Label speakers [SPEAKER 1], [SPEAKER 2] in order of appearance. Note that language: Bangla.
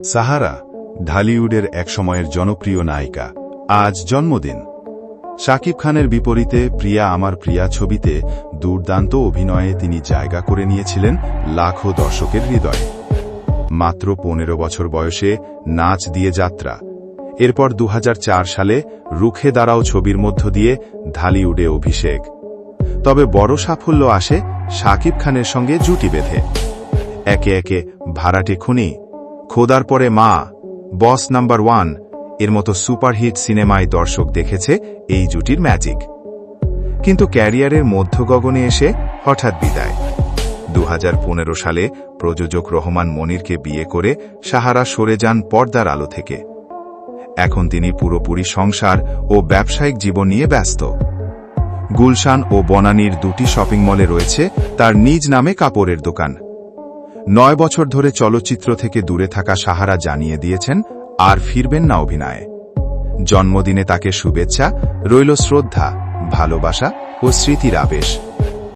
[SPEAKER 1] সাহারা ঢালিউডের এক সময়ের জনপ্রিয় নায়িকা, আজ জন্মদিন। শাকিব খানের বিপরীতে প্রিয়া আমার প্রিয়া ছবিতে দুর্দান্ত অভিনয়ে তিনি জায়গা করে নিয়েছিলেন লাখো দর্শকের হৃদয়ে। মাত্র 15 বছর বয়সে নাচ দিয়ে যাত্রা, এরপর 2004 সালে রুখে দাঁড়াও ছবির মধ্য দিয়ে ঢালিউডে অভিষেক। তবে বড় সাফল্য আসে শাকিব খানের সঙ্গে জুটি বেঁধে। একে একে ভাড়াটে খুনি, খোদার পরে মা, বস নাম্বার 1 এর মতো সুপারহিট সিনেমায় দর্শক দেখেছে এই জুটির ম্যাজিক। কিন্তু ক্যারিয়ারের মধ্যগগনে এসে হঠাৎ বিদায়। 2015 সালে প্রযোজক রহমান মনিরকে বিয়ে করে সাহারা সরে যান পর্দার আলো থেকে। এখন তিনি পুরোপুরি সংসার ও ব্যবসায়িক জীবন নিয়ে ব্যস্ত। গুলশান ও বনানীর দুটি শপিং মলে রয়েছে তার নিজ নামে কাপড়ের দোকান। 9 বছর ধরে চলচ্চিত্র থেকে দূরে থাকা সাহারা জানিয়ে দিয়েছেন আর ফিরবেন না অভিনয়ে। জন্মদিনে তাকে শুভেচ্ছা, রইল শ্রদ্ধা, ভালোবাসা ও স্মৃতির আবেশ।